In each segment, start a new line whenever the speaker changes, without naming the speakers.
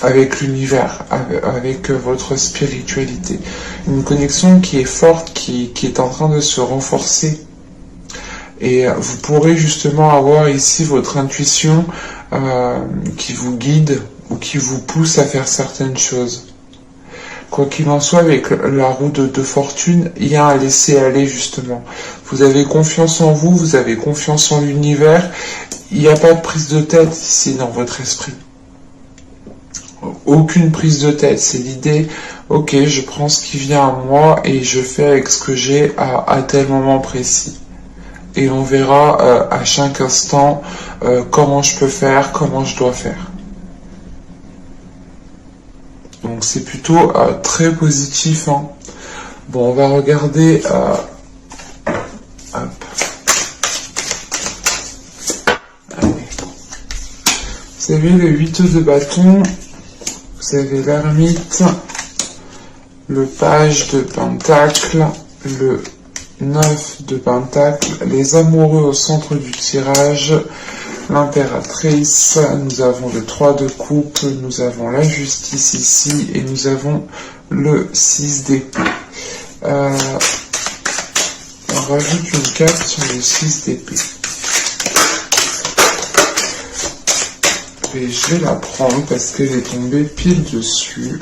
avec l'univers, avec votre spiritualité. Une connexion qui est forte, qui est en train de se renforcer. Et vous pourrez justement avoir ici votre intuition qui vous guide ou qui vous pousse à faire certaines choses. Quoi qu'il en soit, avec la roue de fortune, il y a un laisser-aller justement. Vous avez confiance en vous, vous avez confiance en l'univers. Il n'y a pas de prise de tête ici dans votre esprit. Aucune prise de tête, c'est l'idée, ok, je prends ce qui vient à moi et je fais avec ce que j'ai à tel moment précis. Et on verra à chaque instant comment je peux faire, comment je dois faire. Donc c'est plutôt très positif. Hein. Bon, on va regarder... hop. Allez. Vous avez le 8 de bâton, vous avez l'ermite, le page de pentacle, le 9 de pentacle, les amoureux au centre du tirage, l'impératrice, nous avons le 3 de coupe, nous avons la justice ici, et nous avons le 6 d'épée. On rajoute une carte sur le 6 d'épée. Et je vais la prendre parce qu'elle est tombée pile dessus.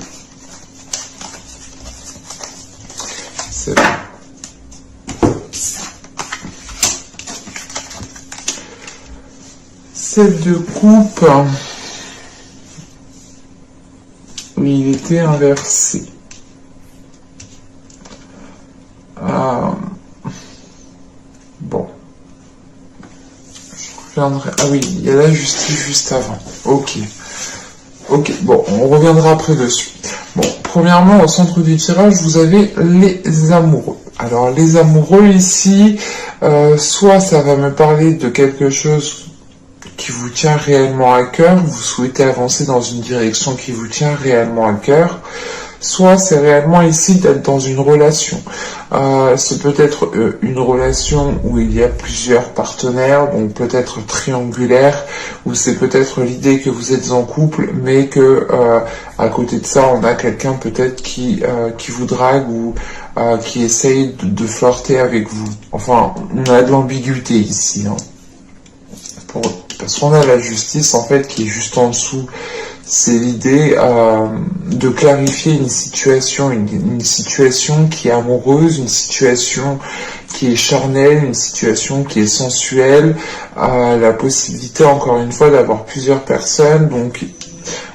C'est bon. Celle de coupe, oui, il était inversé. Bon. Je reviendrai. Ah oui, il y a la justice juste avant. Ok. Ok, bon, on reviendra après dessus. Bon, premièrement, au centre du tirage, vous avez les amoureux. Alors, les amoureux ici, soit ça va me parler de quelque chose qui vous tient réellement à cœur, vous souhaitez avancer dans une direction qui vous tient réellement à cœur, soit c'est réellement ici d'être dans une relation. C'est peut-être une relation où il y a plusieurs partenaires, donc peut-être triangulaire, ou c'est peut-être l'idée que vous êtes en couple, mais que à côté de ça, on a quelqu'un peut-être qui vous drague ou qui essaye de flirter avec vous. Enfin, on a de l'ambiguïté ici, hein. Parce qu'on a la justice en fait qui est juste en dessous. C'est l'idée de clarifier une situation qui est amoureuse, une situation qui est charnelle, une situation qui est sensuelle, la possibilité encore une fois d'avoir plusieurs personnes. Donc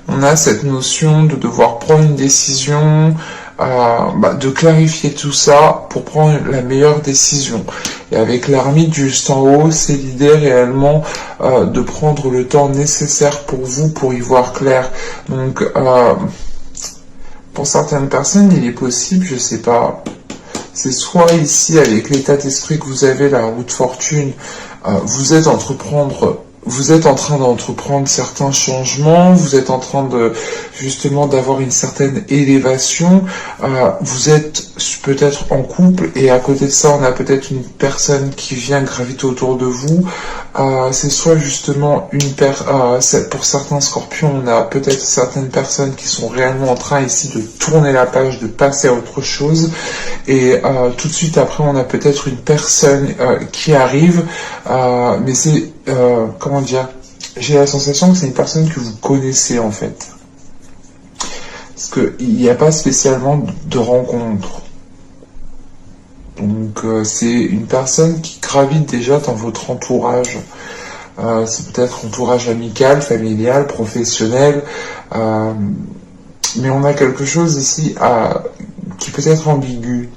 on a cette notion de devoir prendre une décision, de clarifier tout ça pour prendre la meilleure décision. Et avec l'ermite juste en haut, c'est l'idée réellement de prendre le temps nécessaire pour vous pour y voir clair. Donc, pour certaines personnes, il est possible, je sais pas, c'est soit ici avec l'état d'esprit que vous avez, la roue de fortune, vous êtes en train d'entreprendre certains changements, vous êtes en train de justement d'avoir une certaine élévation, vous êtes peut-être en couple et à côté de ça on a peut-être une personne qui vient graviter autour de vous, c'est soit justement pour certains scorpions on a peut-être certaines personnes qui sont réellement en train ici de tourner la page, de passer à autre chose et tout de suite après on a peut-être une personne qui arrive, mais c'est comment dire, j'ai la sensation que c'est une personne que vous connaissez en fait. Parce qu'il n'y a pas spécialement de rencontre. Donc c'est une personne qui gravite déjà dans votre entourage. C'est peut-être entourage amical, familial, professionnel. Mais on a quelque chose ici qui peut être ambigu.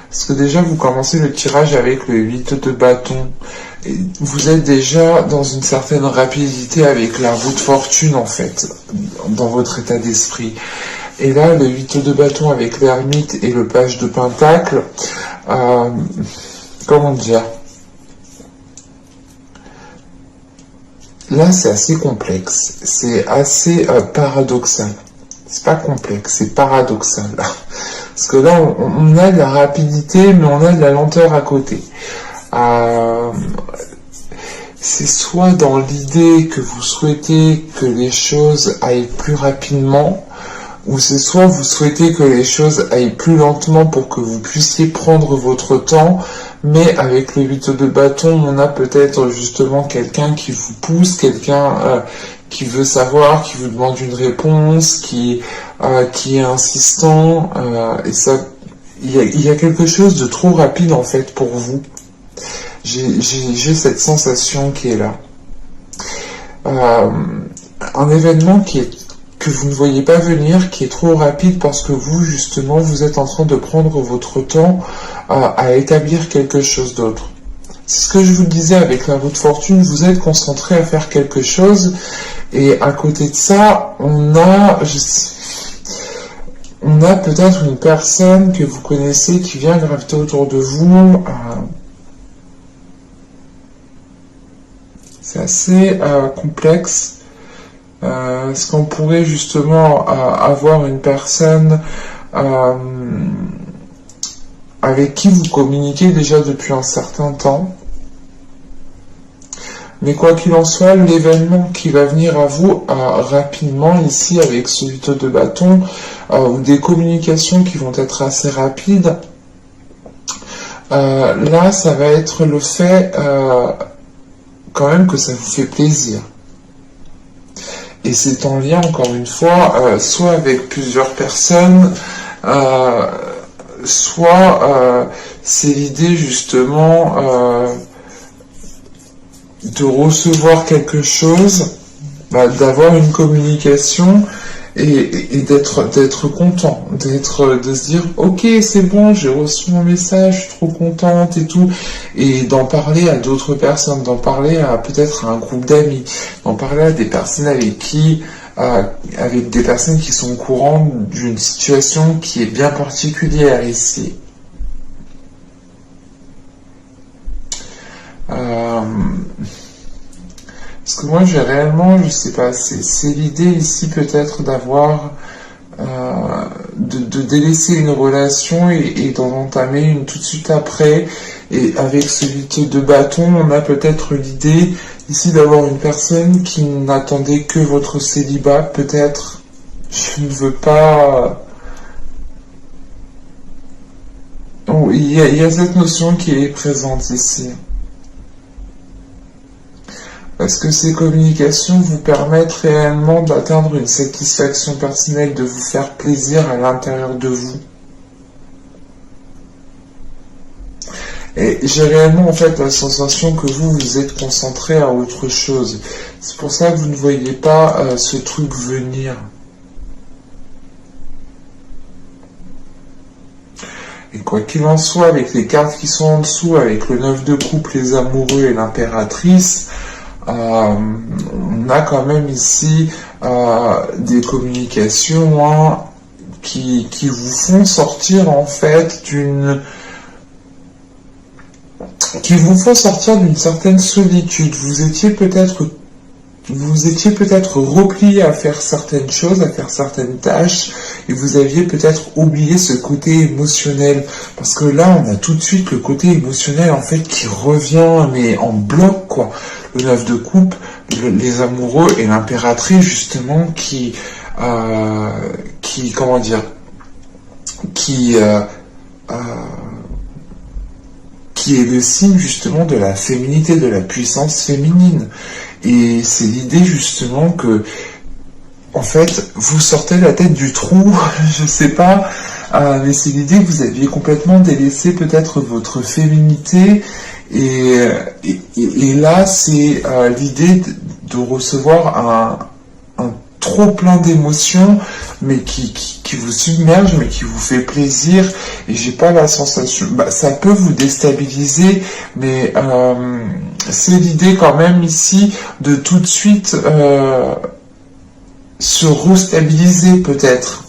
Parce que déjà, vous commencez le tirage avec le 8 de bâton. Et vous êtes déjà dans une certaine rapidité avec la roue de fortune, en fait, dans votre état d'esprit. Et là, le 8 de bâton avec l'ermite et le page de pentacle, comment dire? Là, c'est assez complexe. C'est assez paradoxal. C'est pas complexe, c'est paradoxal. Parce que là, on a de la rapidité, mais on a de la lenteur à côté. c'est soit dans l'idée que vous souhaitez que les choses aillent plus rapidement, ou c'est soit vous souhaitez que les choses aillent plus lentement pour que vous puissiez prendre votre temps, mais avec le 8 de bâton, on a peut-être justement quelqu'un qui vous pousse, quelqu'un qui veut savoir, qui vous demande une réponse, qui est insistant, et ça, il y a quelque chose de trop rapide en fait pour vous. J'ai cette sensation qui est là. Un événement que vous ne voyez pas venir, qui est trop rapide parce que vous, justement, vous êtes en train de prendre votre temps à établir quelque chose d'autre. C'est ce que je vous disais avec la roue de fortune, vous êtes concentré à faire quelque chose, et à côté de ça, on a peut-être une personne que vous connaissez qui vient graviter autour de vous. C'est assez complexe. Est-ce qu'on pourrait justement avoir une personne avec qui vous communiquez déjà depuis un certain temps? Mais quoi qu'il en soit, l'événement qui va venir à vous rapidement ici avec ce 8 de bâton, ou des communications qui vont être assez rapides, là ça va être le fait quand même que ça vous fait plaisir. Et c'est en lien, encore une fois, soit avec plusieurs personnes, soit c'est l'idée justement de recevoir quelque chose, d'avoir une communication et d'être content, de se dire ok, c'est bon, j'ai reçu mon message, je suis trop contente et tout, et d'en parler à d'autres personnes, d'en parler à peut-être à un groupe d'amis, d'en parler à des personnes avec des personnes qui sont au courant d'une situation qui est bien particulière ici. Parce que moi, j'ai réellement, je sais pas, c'est l'idée ici peut-être d'avoir, de délaisser une relation et d'en entamer une tout de suite après. Et avec ce 8 de bâton, on a peut-être l'idée ici d'avoir une personne qui n'attendait que votre célibat, peut-être. Je ne veux pas... Oh, il y a cette notion qui est présente ici. Parce que ces communications vous permettent réellement d'atteindre une satisfaction personnelle, de vous faire plaisir à l'intérieur de vous. Et j'ai réellement en fait la sensation que vous êtes concentré à autre chose. C'est pour ça que vous ne voyez pas ce truc venir. Et quoi qu'il en soit, avec les cartes qui sont en dessous, avec le 9 de coupe, les amoureux et l'impératrice, on a quand même ici des communications qui vous font sortir en fait qui vous font sortir d'une certaine solitude. Vous étiez peut-être replié à faire certaines choses, à faire certaines tâches, et vous aviez peut-être oublié ce côté émotionnel. Parce que là, on a tout de suite le côté émotionnel, en fait, qui revient, mais en bloc, quoi. Le 9 de coupe, les amoureux et l'impératrice, justement, comment dire, qui est le signe, justement, de la féminité, de la puissance féminine. Et c'est l'idée justement que, en fait, vous sortez la tête du trou, je sais pas, mais c'est l'idée que vous aviez complètement délaissé peut-être votre féminité, et là c'est l'idée de recevoir un trop plein d'émotions, mais qui vous submerge, mais qui vous fait plaisir, et j'ai pas la sensation, ça peut vous déstabiliser, mais c'est l'idée quand même ici de tout de suite se restabiliser peut-être.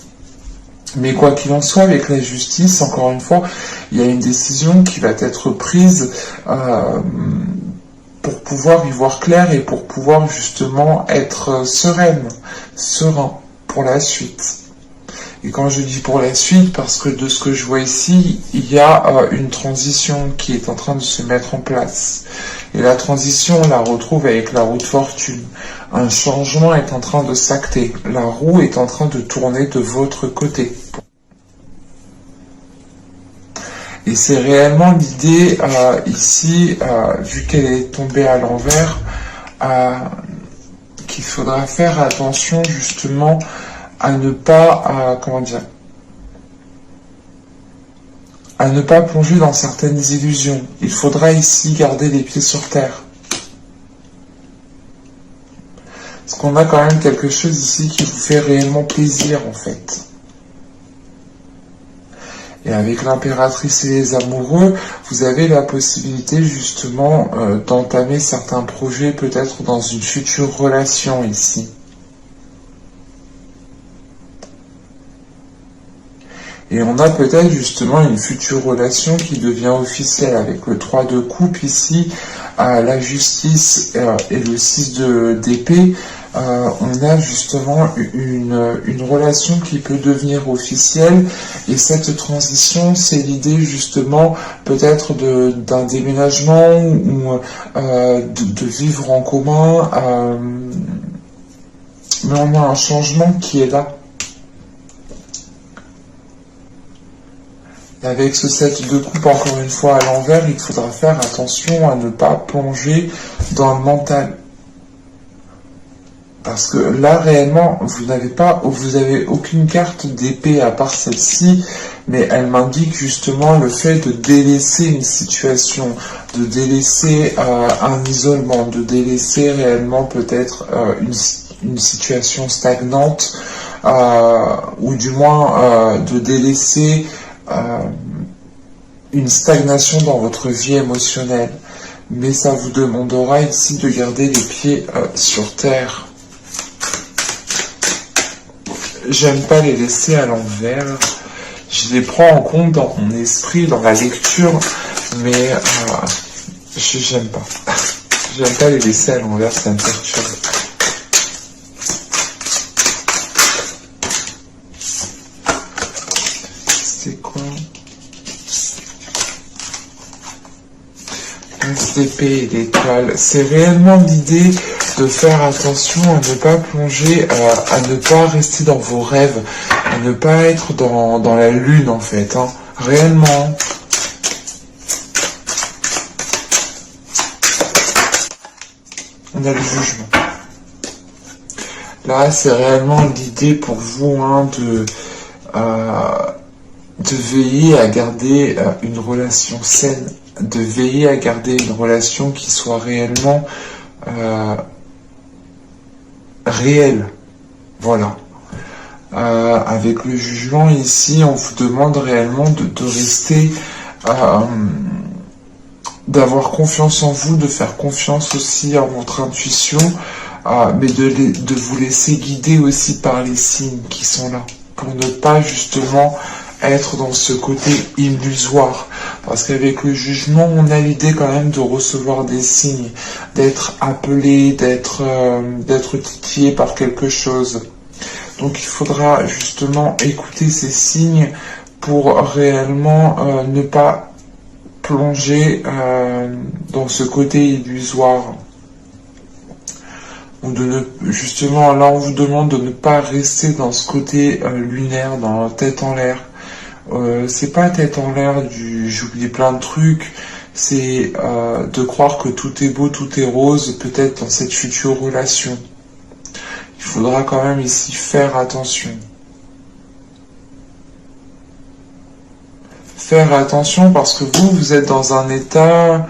Mais quoi qu'il en soit, avec la justice, encore une fois, il y a une décision qui va être prise pour pouvoir y voir clair et pour pouvoir justement être serein pour la suite. Et quand je dis pour la suite, parce que de ce que je vois ici, il y a une transition qui est en train de se mettre en place. Et la transition, on la retrouve avec la roue de fortune. Un changement est en train de s'acter. La roue est en train de tourner de votre côté. Et c'est réellement l'idée ici, vu qu'elle est tombée à l'envers, qu'il faudra faire attention justement à ne pas, comment dire, à ne pas plonger dans certaines illusions. Il faudra ici garder les pieds sur terre. Parce qu'on a quand même quelque chose ici qui vous fait réellement plaisir en fait. Et avec l'impératrice et les amoureux, vous avez la possibilité justement d'entamer certains projets peut-être dans une future relation ici. Et on a peut-être justement une future relation qui devient officielle avec le 3 de coupe ici, la justice et le 6 d'épée. On a justement une relation qui peut devenir officielle, et cette transition, c'est l'idée justement peut-être d'un déménagement ou de vivre en commun, mais on a un changement qui est là. Avec ce 7 de coupe, encore une fois à l'envers, il faudra faire attention à ne pas plonger dans le mental. Parce que là, réellement, vous avez aucune carte d'épée à part celle-ci, mais elle m'indique justement le fait de délaisser une situation, de délaisser un isolement, de délaisser réellement peut-être une situation stagnante, ou du moins de délaisser une stagnation dans votre vie émotionnelle. Mais ça vous demandera ici de garder les pieds sur terre. J'aime pas les laisser à l'envers. Je les prends en compte dans mon esprit, dans la lecture, mais j'aime pas. J'aime pas les laisser à l'envers, ça me perturbe. C'est quoi? L'épée et l'étoile. C'est réellement l'idée de faire attention à ne pas plonger, à ne pas rester dans vos rêves, à ne pas être dans la lune en fait, hein. Réellement. On a le jugement. Là, c'est réellement l'idée pour vous, hein, de veiller à garder une relation saine, de veiller à garder une relation qui soit réellement réelle. Voilà. Avec le jugement ici, on vous demande réellement de rester, d'avoir confiance en vous, de faire confiance aussi à votre intuition, mais de vous laisser guider aussi par les signes qui sont là, pour ne pas justement être dans ce côté illusoire. Parce qu'avec le jugement, on a l'idée quand même de recevoir des signes, d'être appelé, d'être titillé par quelque chose. Donc il faudra justement écouter ces signes pour réellement ne pas plonger dans ce côté illusoire. Ou justement, là on vous demande de ne pas rester dans ce côté lunaire, dans la tête en l'air. C'est pas tête en l'air du j'oublie plein de trucs, c'est de croire que tout est beau, tout est rose, peut-être dans cette future relation. Il faudra quand même ici faire attention. Faire attention parce que vous êtes dans un état,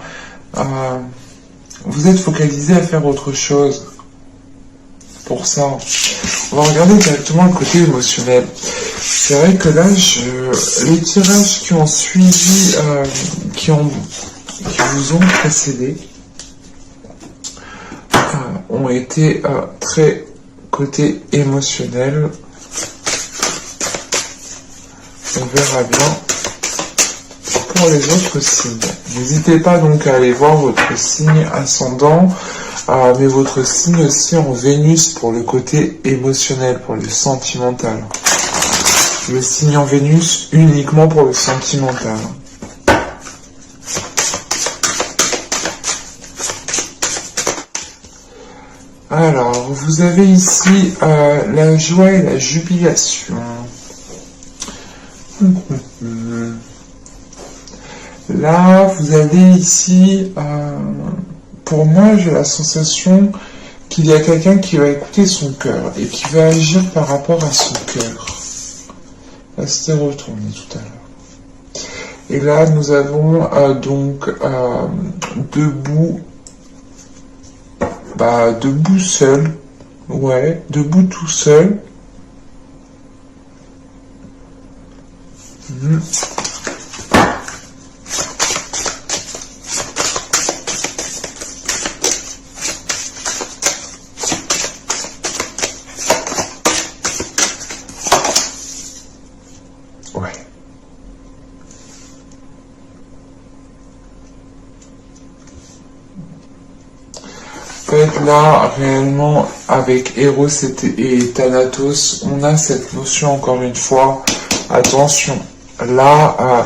vous êtes focalisé à faire autre chose. Pour ça, on va regarder directement le côté émotionnel. C'est vrai que là, les tirages qui ont suivi, qui vous ont précédé, ont été très côté émotionnel. On verra bien pour les autres signes. N'hésitez pas donc à aller voir votre signe ascendant, mais votre signe aussi en Vénus pour le côté émotionnel, pour le sentimental. Le signe en Vénus uniquement pour le sentimental. Alors, vous avez ici la joie et la jubilation. Là, vous avez ici, pour moi, j'ai la sensation qu'il y a quelqu'un qui va écouter son cœur et qui va agir par rapport à son cœur. Là, c'était retourné tout à l'heure. Et là, nous avons donc debout, debout seul, ouais, debout tout seul. Ouais. En fait, là, réellement, avec Eros et Thanatos, on a cette notion, encore une fois, attention, là,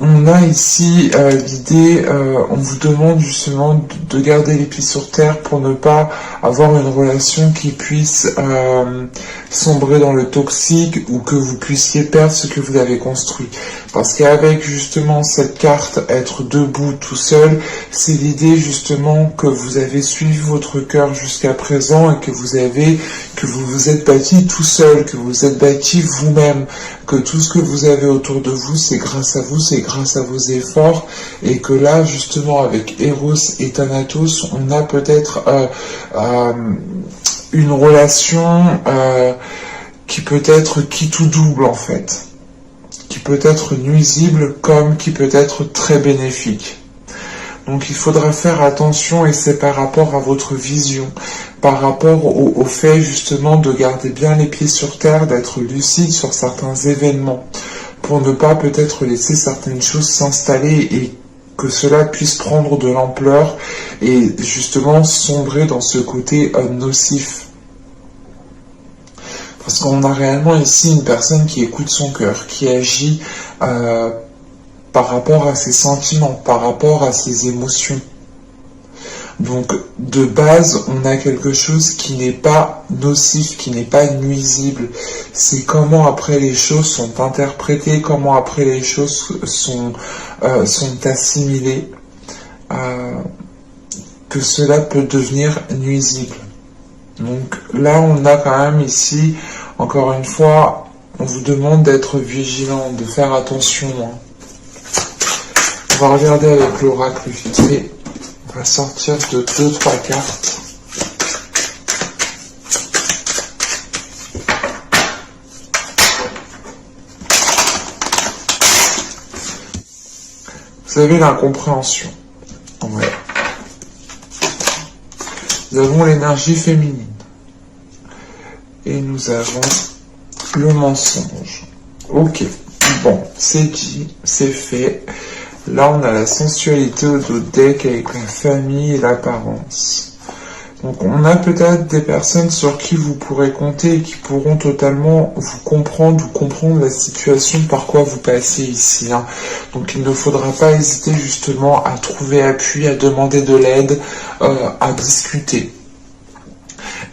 on a ici l'idée, on vous demande justement de garder les pieds sur terre pour ne pas avoir une relation qui puisse sombrer dans le toxique ou que vous puissiez perdre ce que vous avez construit. Parce qu'avec justement cette carte, être debout tout seul, c'est l'idée justement que vous avez suivi votre cœur jusqu'à présent et que vous vous êtes bâti tout seul, que vous vous êtes bâti vous-même, que tout ce que vous avez autour de vous, c'est grâce à vous, c'est grâce à vos efforts, et que là, justement, avec Eros et Thanatos, on a peut-être une relation qui peut être qui tout double, en fait, qui peut être nuisible comme qui peut être très bénéfique. Donc il faudra faire attention, et c'est par rapport à votre vision, par rapport au fait justement de garder bien les pieds sur terre, d'être lucide sur certains événements, pour ne pas peut-être laisser certaines choses s'installer et que cela puisse prendre de l'ampleur et justement sombrer dans ce côté nocif. Parce qu'on a réellement ici une personne qui écoute son cœur, qui agit par rapport à ses sentiments, par rapport à ses émotions. Donc, de base, on a quelque chose qui n'est pas nocif, qui n'est pas nuisible. C'est comment après les choses sont interprétées, comment après les choses sont assimilées, que cela peut devenir nuisible. Donc là, on a quand même ici, encore une fois, on vous demande d'être vigilant, de faire attention. On va regarder avec l'oracle vite fait. On va sortir de 2-3 cartes. Vous avez l'incompréhension. Ouais. Nous avons l'énergie féminine. Et nous avons le mensonge. Ok. Bon, c'est dit, c'est fait. Là, on a la sensualité au deck avec la famille et l'apparence. Donc, on a peut-être des personnes sur qui vous pourrez compter et qui pourront totalement vous comprendre ou comprendre la situation par quoi vous passez ici. Hein. Donc, il ne faudra pas hésiter justement à trouver appui, à demander de l'aide, à discuter.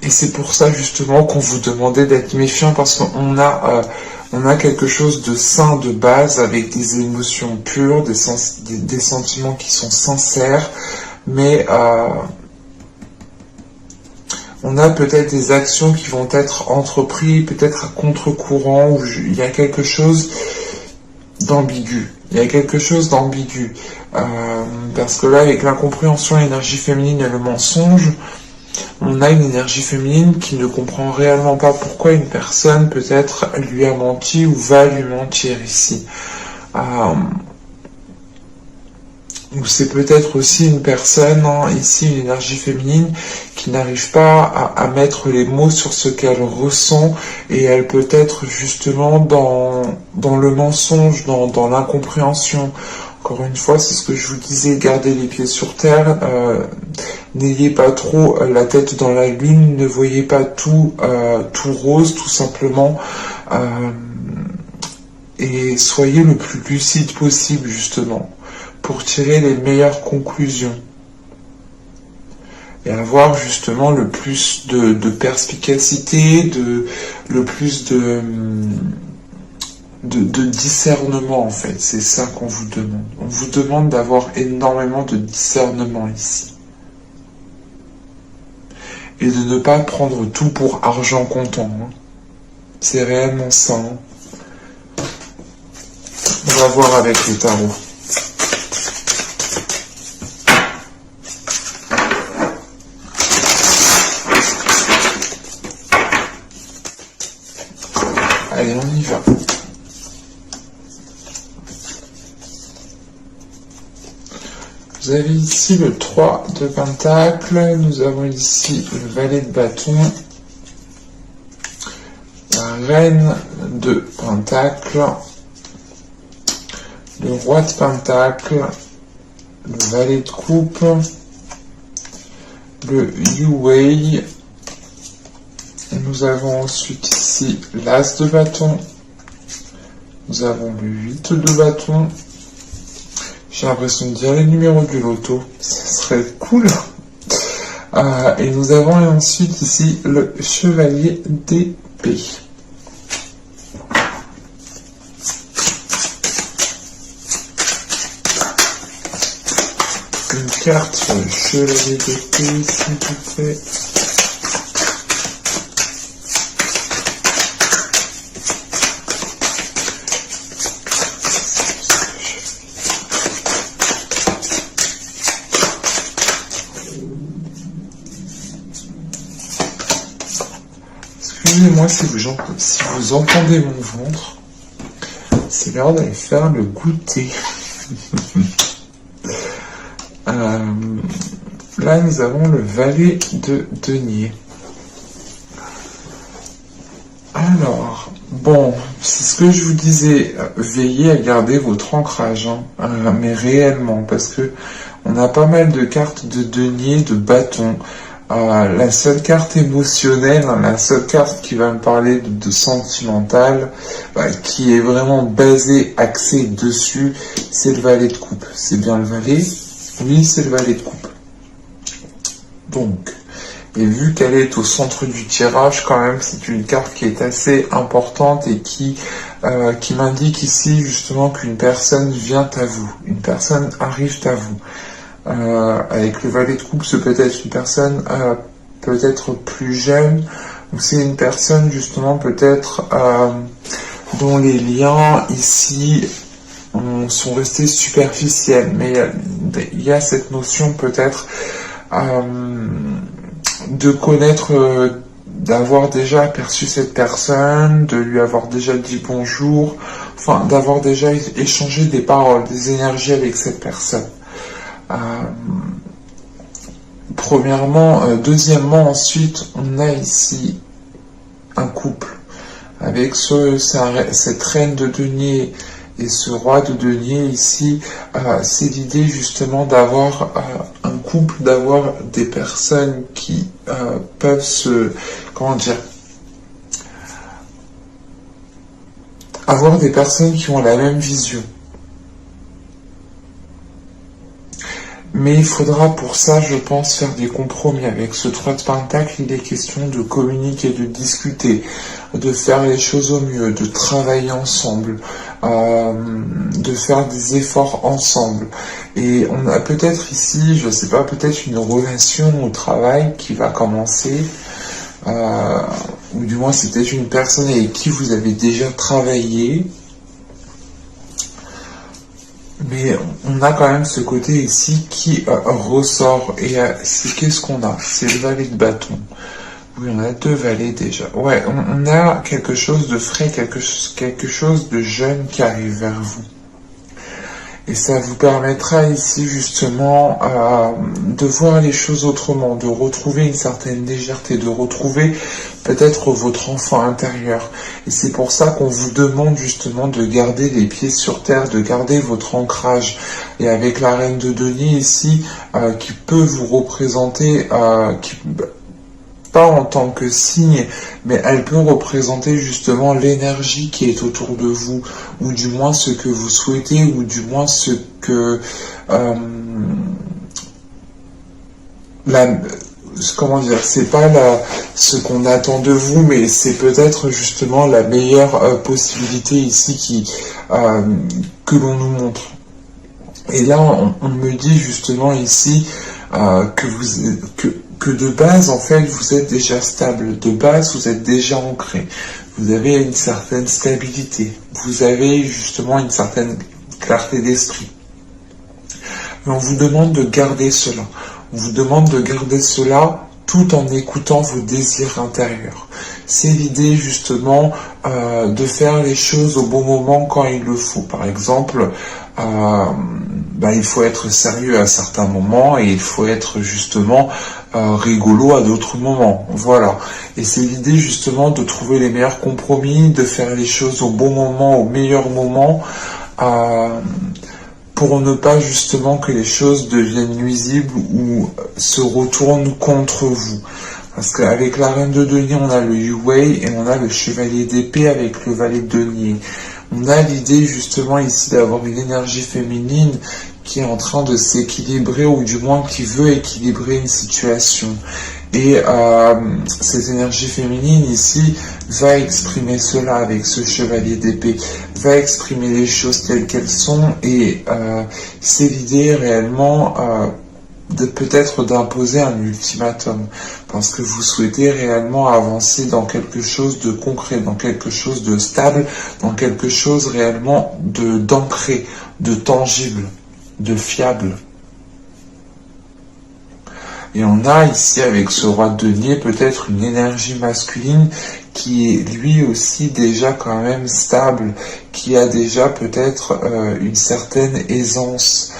Et c'est pour ça justement qu'on vous demandait d'être méfiant parce qu'on a quelque chose de sain de base avec des émotions pures, des sentiments qui sont sincères, mais on a peut-être des actions qui vont être entreprises, peut-être à contre-courant, où il y a quelque chose d'ambigu. Il y a quelque chose d'ambigu. Parce que là, avec l'incompréhension, l'énergie féminine et le mensonge, on a une énergie féminine qui ne comprend réellement pas pourquoi une personne peut-être lui a menti ou va lui mentir ici. Ou c'est peut-être aussi une personne, hein, ici une énergie féminine, qui n'arrive pas à mettre les mots sur ce qu'elle ressent, et elle peut être justement dans le mensonge, dans l'incompréhension. Encore une fois, c'est ce que je vous disais, gardez les pieds sur terre, n'ayez pas trop la tête dans la lune, ne voyez pas tout rose, tout simplement. et soyez le plus lucide possible justement pour tirer les meilleures conclusions et avoir justement le plus de perspicacité, le plus de discernement en fait. C'est ça qu'on vous demande. On vous demande d'avoir énormément de discernement ici. Et de ne pas prendre tout pour argent comptant. Hein. C'est réellement ça. Hein. On va voir avec le tarot. Allez, on y va. Vous avez ici le 3 de Pentacle, nous avons ici le Valet de Bâton, la Reine de Pentacle, le Roi de Pentacle, le Valet de Coupe, le Yu-Wei, nous avons ensuite ici l'As de Bâton, nous avons le 8 de Bâton. J'ai l'impression de dire les numéros du loto, ça serait cool. Et nous avons ensuite ici le Chevalier d'épée. Une carte sur le Chevalier d'épée, s'il vous plaît. Excusez-moi si vous entendez mon ventre, c'est l'heure d'aller faire le goûter. Là, nous avons le Valet de denier. Alors, bon, c'est ce que je vous disais, veillez à garder votre ancrage, hein, mais réellement, parce que on a pas mal de cartes de denier, de bâton. La seule carte émotionnelle, la seule carte qui va me parler de sentimental, qui est vraiment basée, axée dessus, c'est le Valet de coupe. C'est bien le Valet? Oui, c'est le Valet de coupe. Donc, et vu qu'elle est au centre du tirage, quand même, c'est une carte qui est assez importante et qui m'indique ici justement qu'une personne vient à vous, une personne arrive à vous. Avec le Valet de coupe, c'est peut-être une personne peut-être plus jeune, ou c'est une personne justement peut-être dont les liens ici sont restés superficiels, mais il y a cette notion peut-être de connaître, d'avoir déjà aperçu cette personne, de lui avoir déjà dit bonjour, enfin d'avoir déjà échangé des paroles, des énergies avec cette personne. Premièrement, deuxièmement, ensuite, on a ici un couple avec cette reine de denier et ce roi de denier ici. C'est l'idée justement d'avoir un couple, d'avoir des personnes qui peuvent avoir des personnes qui ont la même vision. Mais il faudra pour ça, je pense, faire des compromis. Avec ce 3 de Pentacle, il est question de communiquer, de discuter, de faire les choses au mieux, de travailler ensemble, de faire des efforts ensemble. Et on a peut-être ici, je sais pas, peut-être une relation au travail qui va commencer, ou du moins c'est peut-être une personne avec qui vous avez déjà travaillé. Mais on a quand même ce côté ici qui ressort. Et qu'est-ce qu'on a? C'est le Valet de bâton. Oui, on a 2 valets déjà. Ouais, on a quelque chose de frais, quelque chose de jeune qui arrive vers vous. Et ça vous permettra ici justement de voir les choses autrement, de retrouver une certaine légèreté, de retrouver peut-être votre enfant intérieur. Et c'est pour ça qu'on vous demande justement de garder les pieds sur terre, de garder votre ancrage. Et avec la reine de denier ici, qui peut vous représenter, pas en tant que signe, mais elle peut représenter justement l'énergie qui est autour de vous, ou du moins ce que vous souhaitez, ou du moins ce que comment dire, c'est pas ce qu'on attend de vous, mais c'est peut-être justement la meilleure possibilité ici que l'on nous montre. Et là, on me dit justement ici que de base, en fait, vous êtes déjà stable. De base, vous êtes déjà ancré. Vous avez une certaine stabilité. Vous avez justement une certaine clarté d'esprit. Mais on vous demande de garder cela. On vous demande de garder cela tout en écoutant vos désirs intérieurs. C'est l'idée justement de faire les choses au bon moment quand il le faut. Par exemple, il faut être sérieux à certains moments et il faut être justement rigolo à d'autres moments. Voilà. Et c'est l'idée justement de trouver les meilleurs compromis, de faire les choses au bon moment, au meilleur moment, pour ne pas justement que les choses deviennent nuisibles ou se retournent contre vous. Parce qu'avec la reine de denier, on a le Yu-Wei et on a le chevalier d'épée avec le valet de denier. On a l'idée justement ici d'avoir une énergie féminine qui est en train de s'équilibrer, ou du moins qui veut équilibrer une situation. Et cette énergie féminine ici va exprimer cela avec ce chevalier d'épée, va exprimer les choses telles qu'elles sont, et c'est l'idée réellement de peut-être d'imposer un ultimatum, parce que vous souhaitez réellement avancer dans quelque chose de concret, dans quelque chose de stable, dans quelque chose réellement d'ancré, de tangible, de fiable. Et on a ici, avec ce roi de denier, peut-être une énergie masculine qui est lui aussi déjà quand même stable, qui a déjà peut-être une certaine aisance,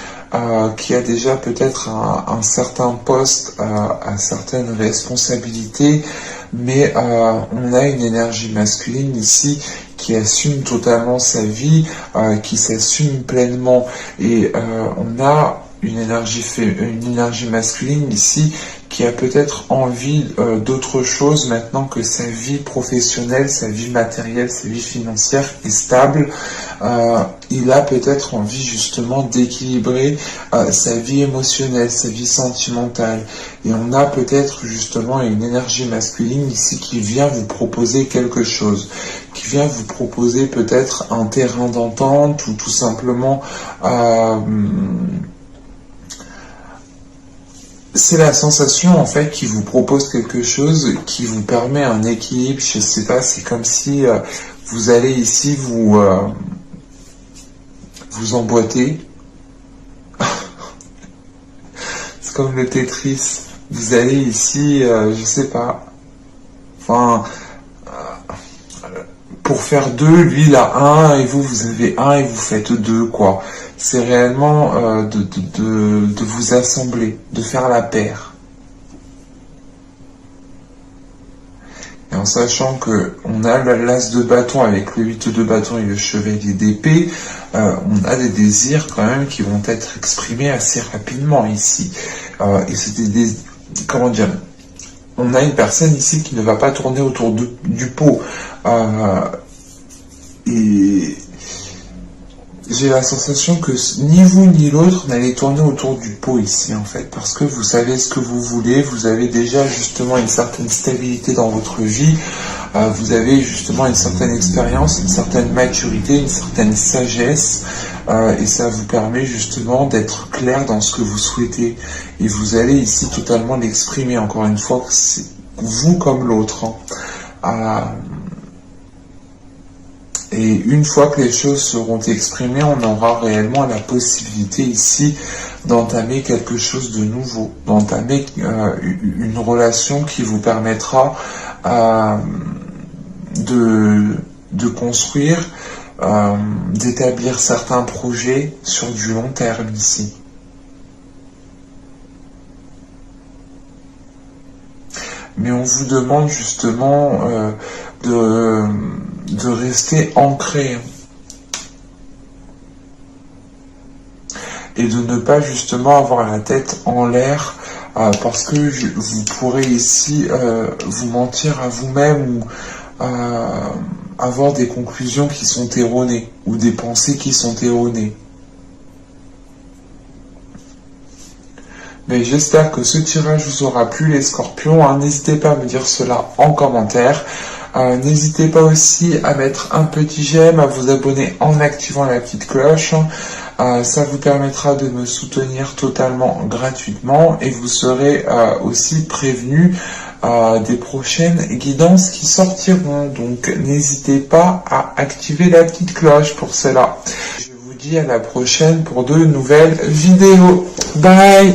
qui a déjà peut-être un certain poste, à certaines responsabilités, mais on a une énergie masculine ici qui assume totalement sa vie, qui s'assume pleinement, et on a une énergie masculine ici qui a peut-être envie d'autre chose maintenant que sa vie professionnelle, sa vie matérielle, sa vie financière est stable. Il a peut-être envie justement d'équilibrer sa vie émotionnelle, sa vie sentimentale. Et on a peut-être justement une énergie masculine ici qui vient vous proposer quelque chose, qui vient vous proposer peut-être un terrain d'entente, ou tout simplement c'est la sensation en fait qui vous propose quelque chose, qui vous permet un équilibre. Je sais pas, c'est comme si vous allez ici vous emboîter. C'est comme le Tetris. Vous allez ici, je sais pas. Enfin, pour faire deux, lui il a un et vous avez un et vous faites deux, quoi. C'est réellement de vous assembler, de faire la paire. Et en sachant que on a l'as de bâton avec le 8 de bâton et le chevalier d'épée, on a des désirs quand même qui vont être exprimés assez rapidement ici. Et c'est comment dire, on a une personne ici qui ne va pas tourner autour du pot. Et j'ai la sensation que ni vous ni l'autre n'allez tourner autour du pot ici, en fait, parce que vous savez ce que vous voulez, vous avez déjà justement une certaine stabilité dans votre vie, vous avez justement une certaine expérience, une certaine maturité, une certaine sagesse, et ça vous permet justement d'être clair dans ce que vous souhaitez, et vous allez ici totalement l'exprimer, encore une fois, c'est vous comme l'autre, hein. Et une fois que les choses seront exprimées, on aura réellement la possibilité ici d'entamer quelque chose de nouveau, d'entamer une relation qui vous permettra de construire, d'établir certains projets sur du long terme ici. Mais on vous demande justement de rester ancré et de ne pas justement avoir la tête en l'air parce que vous pourrez ici vous mentir à vous-même ou avoir des conclusions qui sont erronées ou des pensées qui sont erronées. Mais j'espère que ce tirage vous aura plu les scorpions, hein. N'hésitez pas à me dire cela en commentaire. N'hésitez pas aussi à mettre un petit j'aime, à vous abonner en activant la petite cloche. Ça vous permettra de me soutenir totalement gratuitement et vous serez aussi prévenu des prochaines guidances qui sortiront. Donc n'hésitez pas à activer la petite cloche pour cela. Je vous dis à la prochaine pour de nouvelles vidéos. Bye!